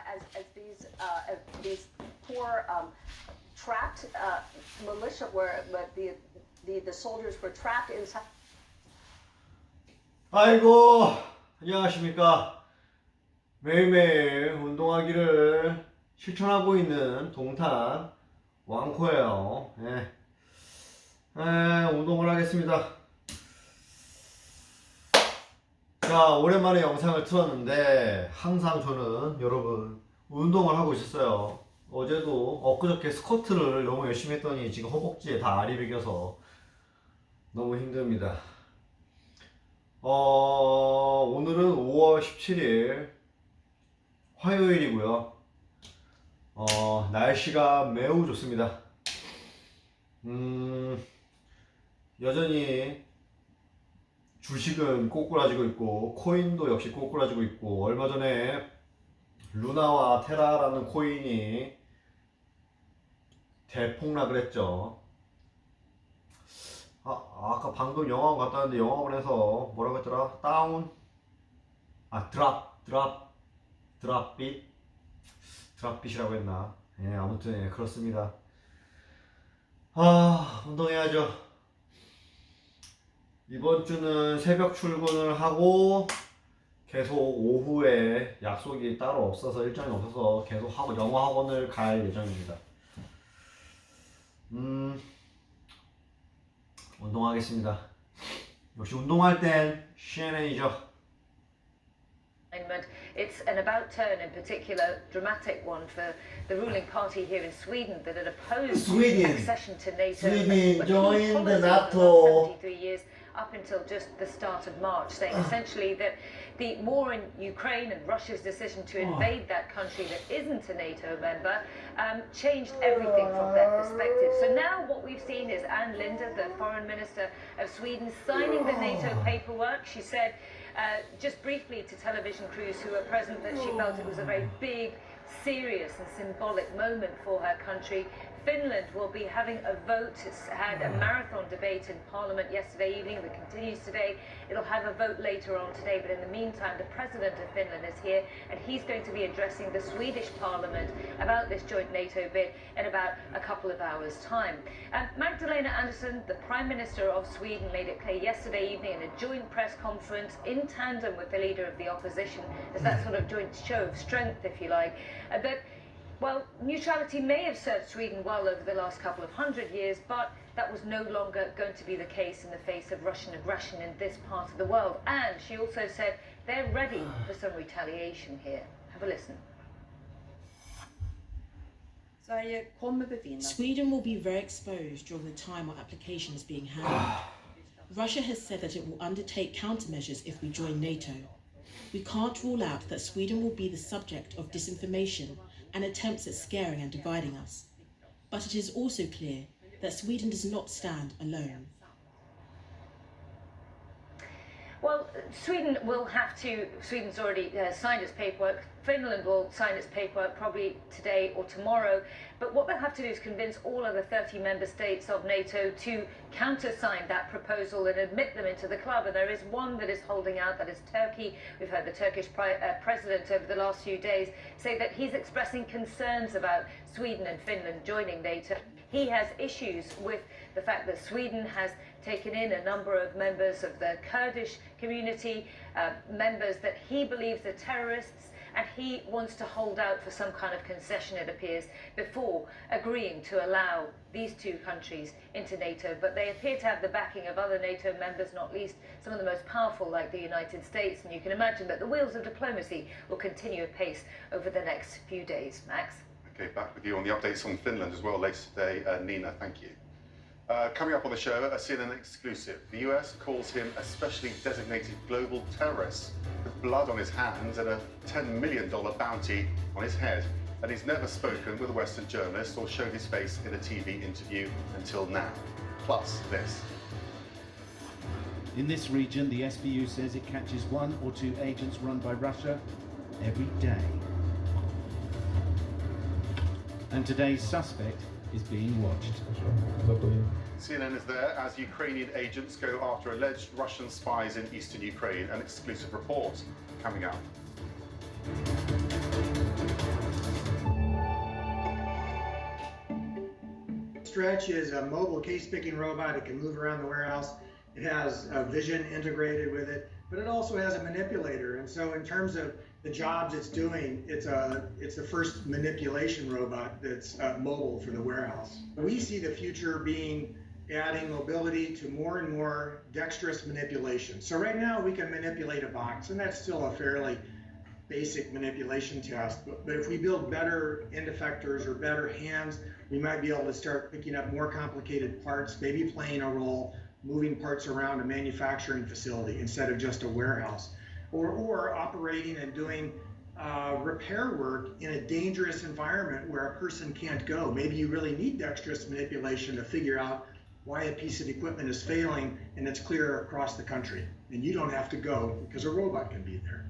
as these poor trapped militia were the soldiers were trapped inside. 아이고, 안녕하십니까. 매일매일 운동하기를 실천하고 있는 동탄 왕코예요. 운동을 하겠습니다. 자, 오랜만에 영상을 틀었는데 항상 저는 여러분 운동을 하고 있었어요. 어제도 엊그저께 스쿼트를 너무 열심히 했더니 지금 허벅지에 다 알이 배겨서 너무 힘듭니다. 오늘은 5월 17일 화요일이고요. 날씨가 매우 좋습니다. 여전히 주식은 꼬꾸라지고 있고 코인도 역시 꼬꾸라지고 있고, 얼마 전에 루나와 테라라는 코인이 대폭락을 했죠. 아까 방금 영화관 갔다 왔는데 영화관에서 뭐라고 했더라? 다운? 드랍빗이라고 했나? 아무튼 그렇습니다. 운동해야죠. 이번 주는 새벽 출근을 하고 계속 오후에 약속이 따로 없어서, 일정이 없어서 계속 영어 학원을 갈 예정입니다. 운동하겠습니다. 역시 운동할 땐 CNN이죠. It's an about turn, in particular, dramatic one for the ruling party here in Sweden that had opposed accession to NATO. Sweden joined the NATO. 73 years up until just the start of March, saying essentially that the war in Ukraine and Russia's decision to invade that country that isn't a NATO member changed everything from their perspective. So now what we've seen is Ann Linde, the foreign minister of Sweden, signing the NATO paperwork. She said just briefly to television crews who were present that she felt it was a very big, serious and symbolic moment for her country. Finland will be having a vote. It's had a marathon debate in Parliament yesterday evening that continues today. It'll have a vote later on today, but in the meantime, the President of Finland is here, and he's going to be addressing the Swedish Parliament about this joint NATO bid in about a couple of hours' time. Magdalena Andersson, the Prime Minister of Sweden, made it clear yesterday evening in a joint press conference in tandem with the leader of the opposition, as that sort of joint show of strength, if you like, that well, neutrality may have served Sweden well over the last couple of hundred years, but that was no longer going to be the case in the face of Russian aggression in this part of the world. And she also said they're ready for some retaliation here. Have a listen. Sweden will be very exposed during the time our application is being handled. Russia has said that it will undertake countermeasures if we join NATO. We can't rule out that Sweden will be the subject of disinformation and attempts at scaring and dividing us. But it is also clear that Sweden does not stand alone. Well, Sweden will have to, Sweden's already signed its paperwork. Finland will sign its paperwork probably today or tomorrow. But what they'll have to do is convince all other 30 member states of NATO to countersign that proposal and admit them into the club. And there is one that is holding out, that is Turkey. We've heard the Turkish president over the last few days say that he's expressing concerns about Sweden and Finland joining NATO. He has issues with the fact that Sweden has taken in a number of members of the Kurdish community, members that he believes are terrorists, and he wants to hold out for some kind of concession, it appears, before agreeing to allow these two countries into NATO. But they appear to have the backing of other NATO members, not least some of the most powerful like the United States, and you can imagine that the wheels of diplomacy will continue apace over the next few days. Max? Okay, back with you on the updates on Finland as well later today. Nina, thank you. Coming up on the show, a CNN exclusive. The US calls him a specially designated global terrorist with blood on his hands and a $10 million bounty on his head. And he's never spoken with a Western journalist or showed his face in a TV interview until now. Plus this. In this region, the SBU says it catches 1 or 2 agents run by Russia every day. And today's suspect is being watched. CNN is there as Ukrainian agents go after alleged Russian spies in eastern Ukraine. An exclusive report coming up. Stretch is a mobile case-picking robot. It can move around the warehouse. It has vision integrated with it, but it also has a manipulator. And so in terms of the jobs it's doing, it's the first manipulation robot that's mobile for the warehouse. We see the future being adding mobility to more and more dexterous manipulation. So right now we can manipulate a box, and that's still a fairly basic manipulation task. But if we build better end effectors or better hands, we might be able to start picking up more complicated parts, maybe playing a role, moving parts around a manufacturing facility instead of just a warehouse, or operating and doing repair work in a dangerous environment where a person can't go. Maybe you really need dexterous manipulation to figure out why a piece of equipment is failing, and it's clear across the country. And you don't have to go because a robot can be there.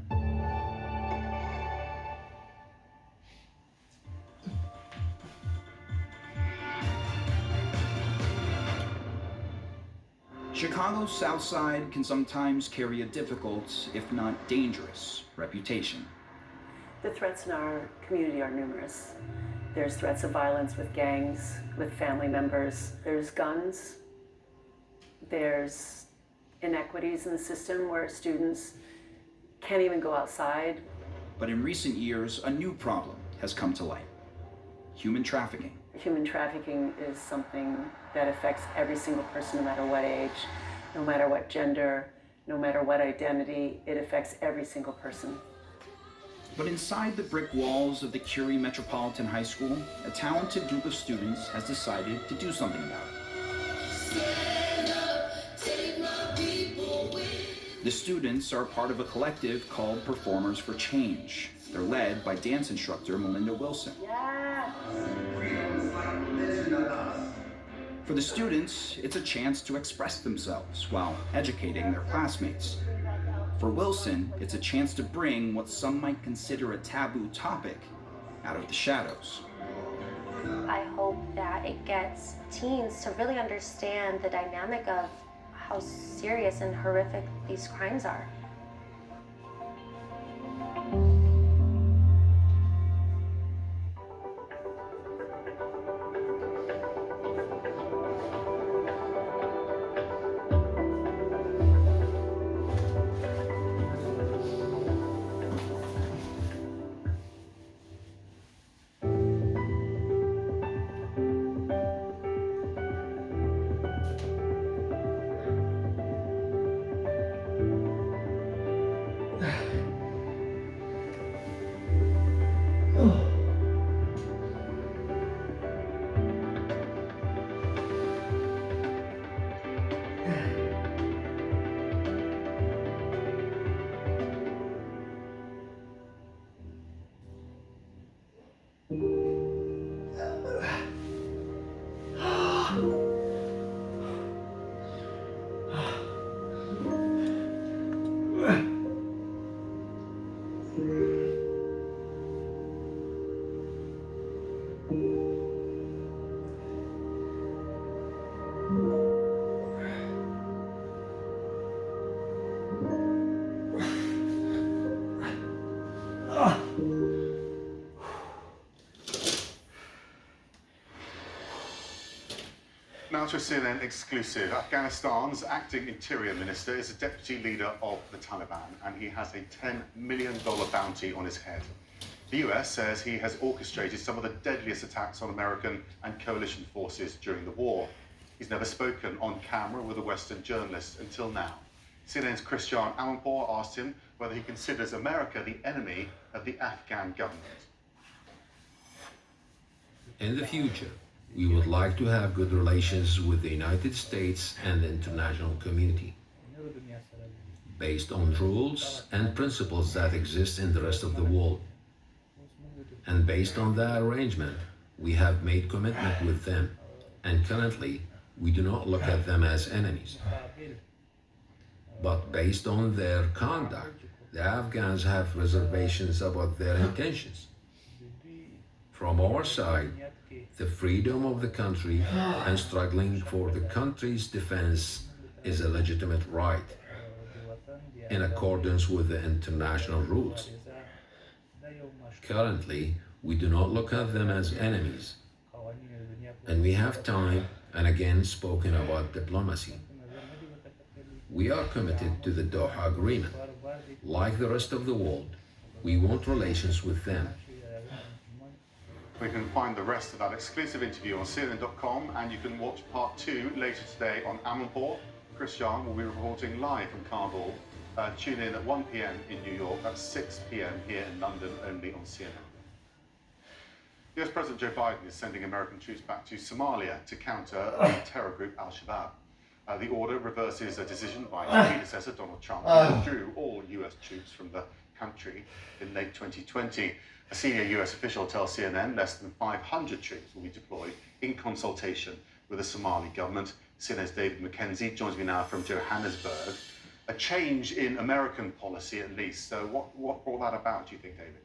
Chicago's South Side can sometimes carry a difficult, if not dangerous, reputation. The threats in our community are numerous. There's threats of violence with gangs, with family members. There's guns. There's inequities in the system where students can't even go outside. But in recent years, a new problem has come to light: human trafficking. Human trafficking is something that affects every single person, no matter what age, no matter what gender, no matter what identity. It affects every single person. But inside the brick walls of the Curie Metropolitan High School, a talented group of students has decided to do something about it. The students are part of a collective called Performers for Change. They're led by dance instructor Melinda Wilson. Yeah. For the students, it's a chance to express themselves while educating their classmates. For Wilson, it's a chance to bring what some might consider a taboo topic out of the shadows. I hope that it gets teens to really understand the dynamic of how serious and horrific these crimes are. Now to a CNN exclusive. Afghanistan's acting interior minister is the deputy leader of the Taliban, and he has a $10 million bounty on his head. The US says he has orchestrated some of the deadliest attacks on American and coalition forces during the war. He's never spoken on camera with a Western journalist until now. CNN's Christian Amanpour asked him whether he considers America the enemy of the Afghan government. In the future, we would like to have good relations with the United States and the international community, based on rules and principles that exist in the rest of the world. And based on that arrangement, we have made commitment with them, and currently, we do not look at them as enemies. But based on their conduct, the Afghans have reservations about their intentions. From our side, the freedom of the country and struggling for the country's defense is a legitimate right, in accordance with the international rules. Currently, we do not look at them as enemies, and we have time and again spoken about diplomacy. We are committed to the Doha Agreement. Like the rest of the world, we want relations with them. We can find the rest of that exclusive interview on CNN.com, and you can watch part 2 later today on Amanpour. Chris Young will be reporting live from Kabul. Tune in at 1 p.m. in New York, that's 6 p.m. here in London, only on CNN. US President Joe Biden is sending American troops back to Somalia to counter the terror group Al-Shabaab. The order reverses a decision by his predecessor, Donald Trump, who withdrew all US troops from the country in late 2020. A senior US official tells CNN less than 500 troops will be deployed in consultation with the Somali government. CNN's David McKenzie joins me now from Johannesburg. A change in American policy, at least. So what brought that about, do you think, David?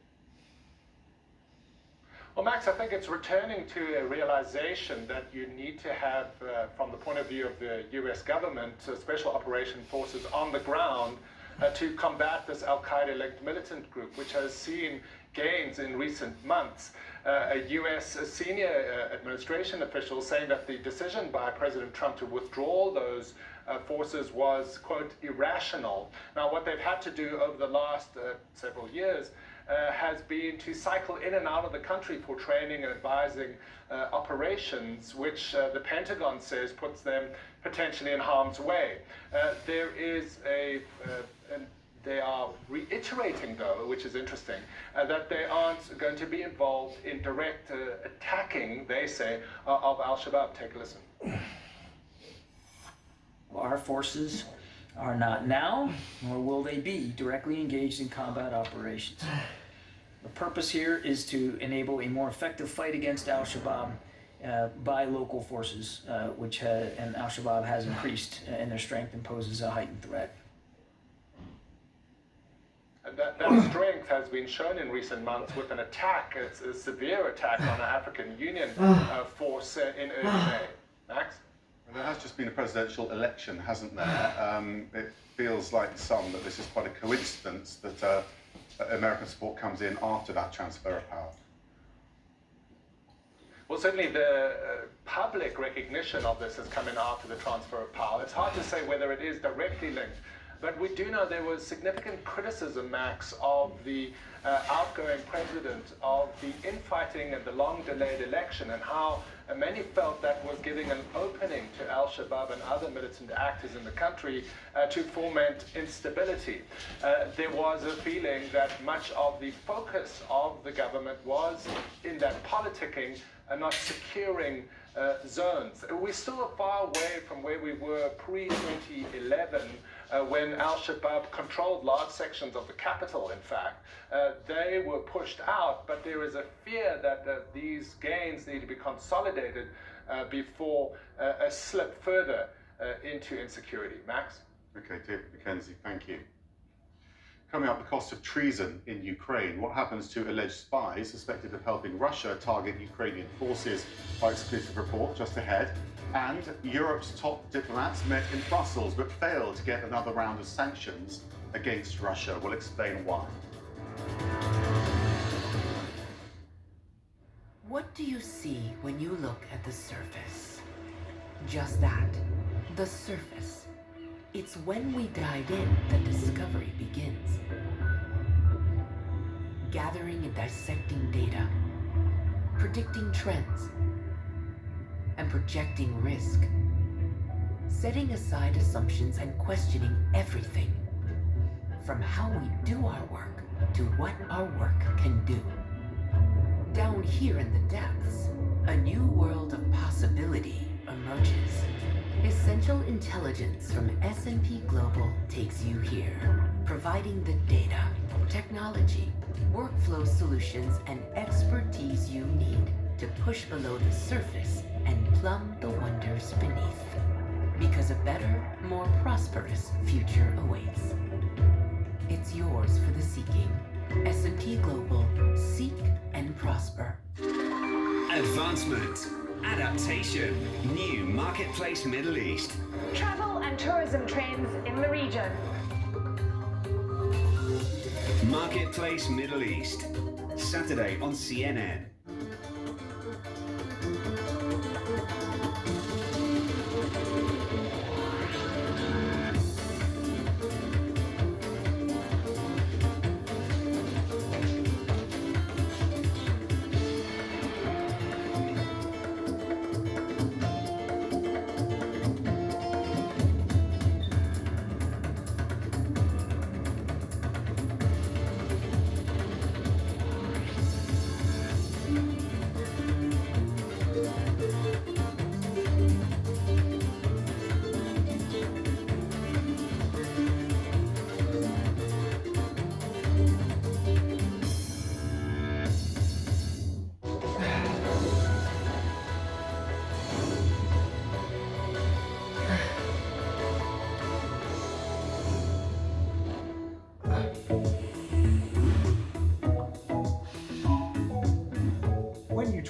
Well, Max, I think it's returning to a realization that you need to have, from the point of view of the US government, special operation forces on the ground to combat this Al-Qaeda-linked militant group, which has seen gains in recent months. A US senior administration official saying that the decision by President Trump to withdraw those forces was, quote, irrational. Now, what they've had to do over the last several years has been to cycle in and out of the country for training and advising operations, which the Pentagon says puts them potentially in harm's way. They are reiterating, though, which is interesting, that they aren't going to be involved in direct attacking, they say, of Al-Shabaab. Take a listen. Our forces are not now, nor will they be, directly engaged in combat operations. The purpose here is to enable a more effective fight against Al-Shabaab by local forces, and Al-Shabaab has increased in their strength and poses a heightened threat. That strength has been shown in recent months with an attack, a severe attack on an African Union force in early May. Max? There has just been a presidential election, hasn't there? It feels like to some that this is quite a coincidence that American support comes in after that transfer of power. Well, certainly the public recognition of this has come in after the transfer of power. It's hard to say whether it is directly linked, but we do know there was significant criticism, Max, of the outgoing president, of the infighting and the long-delayed election, and how many felt that was giving an opening to Al-Shabaab and other militant actors in the country to foment instability. There was a feeling that much of the focus of the government was in that politicking and not securing zones. We're still far away from where we were pre-2011, when Al-Shabaab controlled large sections of the capital, in fact. They were pushed out, but there is a fear that these gains need to be consolidated before a slip further into insecurity. Max? Okay, David McKenzie, thank you. Coming up, the cost of treason in Ukraine. What happens to alleged spies suspected of helping Russia target Ukrainian forces? Our exclusive report just ahead. And Europe's top diplomats met in Brussels but failed to get another round of sanctions against Russia. We'll explain why. What do you see when you look at the surface? Just that, the surface. It's when we dive in that discovery begins. Gathering and dissecting data, predicting trends, and projecting risk. Setting aside assumptions and questioning everything, from how we do our work to what our work can do. Down here in the depths, a new world of possibility emerges. Essential intelligence from S&P Global takes you here, providing the data, technology, workflow solutions, and expertise you need to push below the surface and plumb the wonders beneath. Because a better, more prosperous future awaits. It's yours for the seeking. S&P Global. Seek and prosper. Advancement. Adaptation. New Marketplace Middle East. Travel and tourism trends in the region. Marketplace Middle East. Saturday on CNN.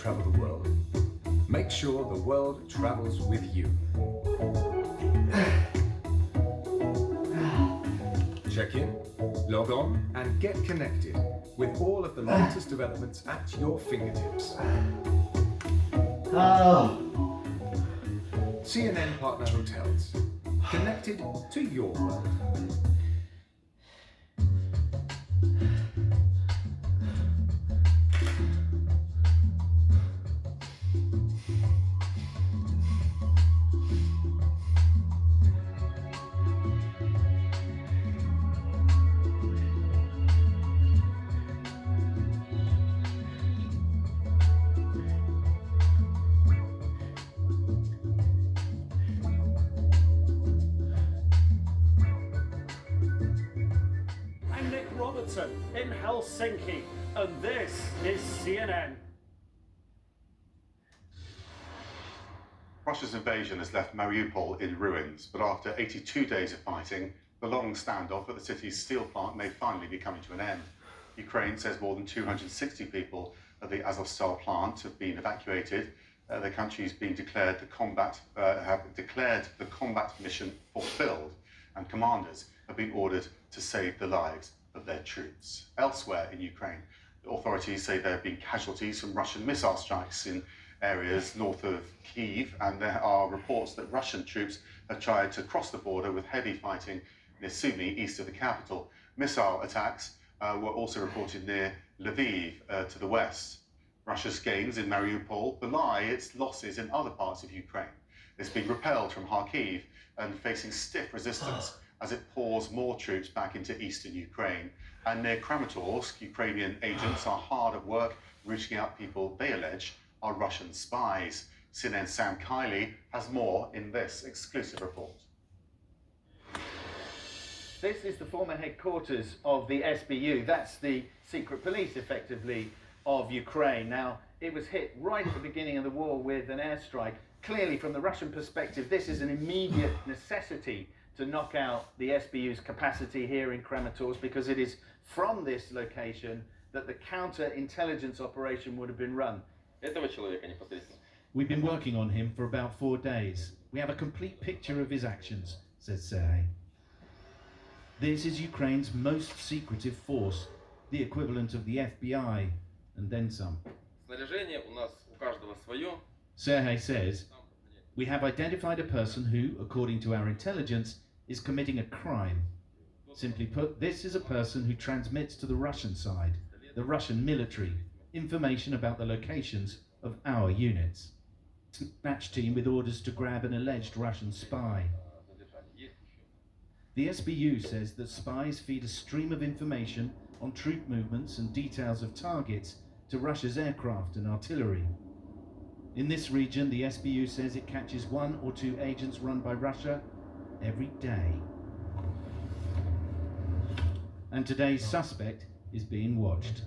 travel the world. Make sure the world travels with you. Check in, log on, and get connected with all of the latest developments at your fingertips. CNN Partner Hotels. Connected to your world. I'm Nick Robertson in Helsinki, and this is CNN. Russia's invasion has left Mariupol in ruins, but after 82 days of fighting, the long standoff at the city's steel plant may finally be coming to an end. Ukraine says more than 260 people at the Azovstal plant have been evacuated. The country's been declared have declared the combat mission fulfilled, and commanders have been ordered to save the lives of their troops. Elsewhere in Ukraine, authorities say there have been casualties from Russian missile strikes in areas north of Kyiv, and there are reports that Russian troops have tried to cross the border with heavy fighting near Sumy, east of the capital. Missile attacks were also reported near Lviv to the west. Russia's gains in Mariupol belie its losses in other parts of Ukraine. It's been repelled from Kharkiv and facing stiff resistance as it pours more troops back into eastern Ukraine. And near Kramatorsk, Ukrainian agents are hard at work rooting out people they allege are Russian spies. CNN's Sam Kiley has more in this exclusive report. This is the former headquarters of the SBU. That's the secret police, effectively, of Ukraine. Now, it was hit right at the beginning of the war with an airstrike. Clearly, from the Russian perspective, this is an immediate necessity to knock out the SBU's capacity here in Kramatorsk, because it is from this location that the counter-intelligence operation would have been run. We've been working on him for about 4 days. We have a complete picture of his actions, says Sergei. This is Ukraine's most secretive force, the equivalent of the FBI, and then some. Sergei says, we have identified a person who, according to our intelligence, is committing a crime. Simply put, this is a person who transmits to the Russian side, the Russian military, information about the locations of our units. Snatch team with orders to grab an alleged Russian spy. The SBU says that spies feed a stream of information on troop movements and details of targets to Russia's aircraft and artillery. In this region, the SBU says it catches 1 or 2 agents run by Russia every day. And today's suspect is being watched.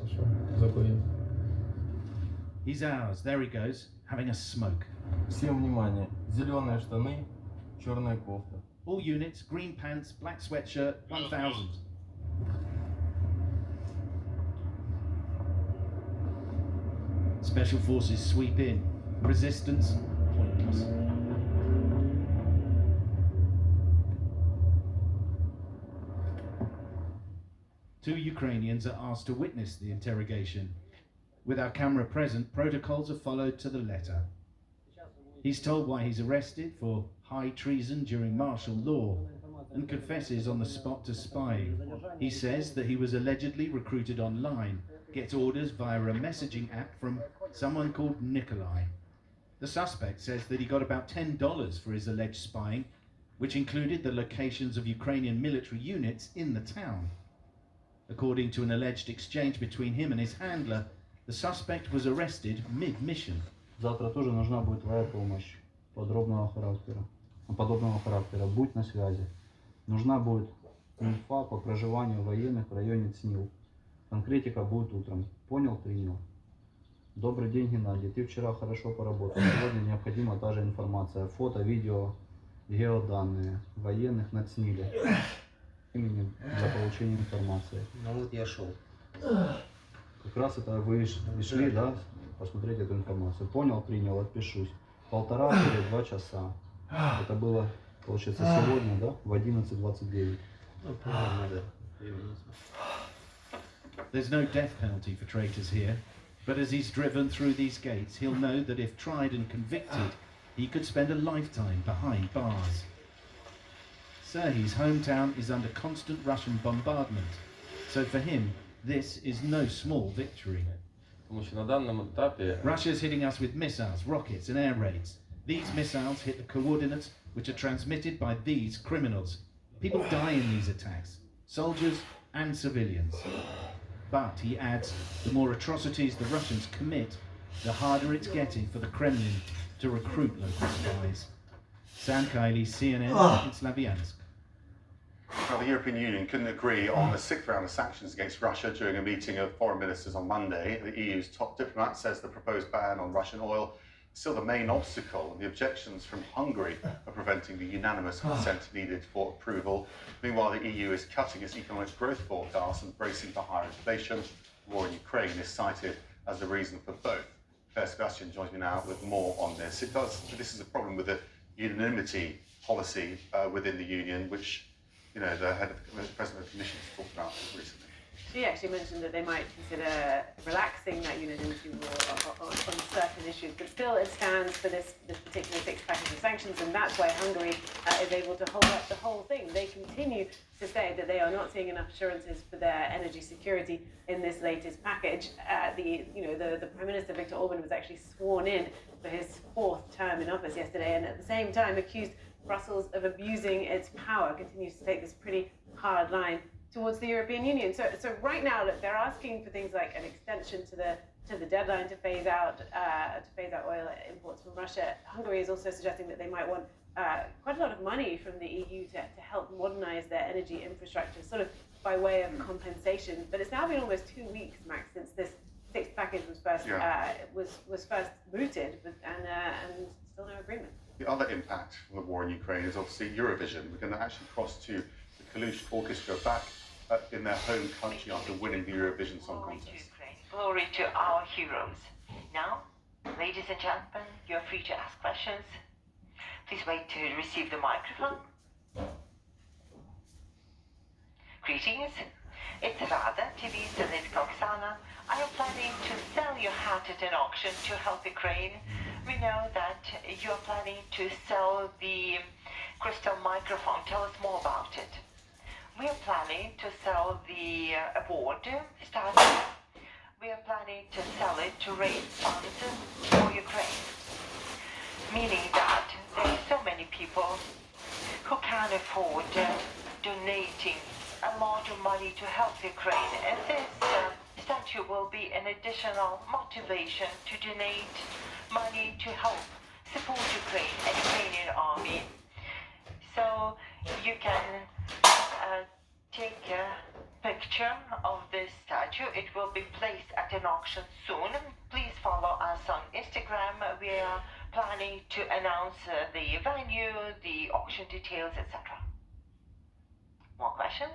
He's ours. There he goes, having a smoke. Всем внимание. Зеленые штаны, черная кофта. All units, green pants, black sweatshirt, 1000. Special forces sweep in. Resistance, pointless. Two Ukrainians are asked to witness the interrogation. With our camera present, protocols are followed to the letter. He's told why he's arrested for high treason during martial law and confesses on the spot to spying. He says that he was allegedly recruited online, gets orders via a messaging app from someone called Nikolai. The suspect says that he got about $10 for his alleged spying, which included the locations of Ukrainian military units in the town. According to an alleged exchange between him and his handler, the suspect was arrested mid-mission. Завтра тоже нужна будет твоя помощь подробного характера. Будь на связи. Нужна будет инфа по проживанию военных в районе ЦНИЛ. Конкретика будет утром. Понял, принял. Добрый день, Геннадий. Ты вчера хорошо поработал. Сегодня необходима та же информация. Фото, видео, геоданные военных на ЦНИЛе. Имени для получения информации. Ну вот я шел. Как раз это вы шли, да? посмотреть эту информацию. Понял, принял, отпишусь. 1,5–2 часа. Это было, получается, сегодня, да, в 11:29. There's no death penalty for traitors here, but as he's driven through these gates, he'll know that if tried and convicted, he could spend a lifetime behind bars. Serhiy's hometown is under constant Russian bombardment, so for him, this is no small victory. Russia's hitting us with missiles, rockets and air raids. These missiles hit the coordinates which are transmitted by these criminals. People die in these attacks, soldiers and civilians. But, he adds, the more atrocities the Russians commit, the harder it's getting for the Kremlin to recruit local spies. Sam Kiley, CNN in Slavyansk. Well, the European Union couldn't agree on the 6th round of sanctions against Russia during a meeting of foreign ministers on Monday. The EU's top diplomat says the proposed ban on Russian oil is still the main obstacle, and the objections from Hungary are preventing the unanimous consent needed for approval. Meanwhile, the EU is cutting its economic growth forecast and bracing for higher inflation. The war in Ukraine is cited as the reason for both. Per Sebastian joins me now with more on this. This is a problem with the unanimity policy within the Union, which the President of the Commission has talked about recently. She actually mentioned that they might consider relaxing that unanimity rule on certain issues, but still it stands for this particular fixed package of sanctions, and that's why Hungary is able to hold up the whole thing. They continue to say that they are not seeing enough assurances for their energy security in this latest package. The Prime Minister Viktor Orban was actually sworn in for his 4th term in office yesterday, and at the same time accused Brussels of abusing its power, continues to take this pretty hard line towards the European Union. So right now, look, they're asking for things like an extension to the deadline to phase out oil imports from Russia. Hungary is also suggesting that they might want quite a lot of money from the EU to help modernize their energy infrastructure, sort of by way of compensation. But it's now been almost 2 weeks, Max, since this 6th package was first mooted, and still no agreement. The other impact from the war in Ukraine is obviously Eurovision. We're going to actually cross to the Kalush Orchestra back in their home country after winning the Eurovision Song Contest. Glory to our heroes. Now, ladies and gentlemen, you're free to ask questions. Please wait to receive the microphone. Greetings. It's Rada, TV Zelitska Oksana. Are you planning to sell your hat at an auction to help Ukraine? We know that you're planning to sell the crystal microphone. Tell us more about it. We are planning to sell the award starting. We are planning to sell it to raise funds for Ukraine. Meaning that there are so many people who can afford donating a lot of money to help Ukraine. And this statue will be an additional motivation to donate money to help support Ukraine and Ukrainian army. So you can take a picture of this statue. It will be placed at an auction soon. Please follow us on Instagram. We are planning to announce the venue, the auction details, etc. More questions?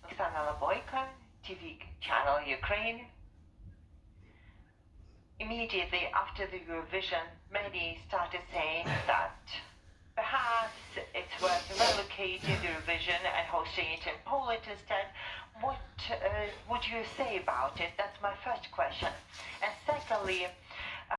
Oksana Laboyka, TV channel Ukraine. Immediately after the Eurovision, many started saying that perhaps it's worth relocating the Eurovision and hosting it in Poland instead. What would you say about it? That's my first question. And secondly,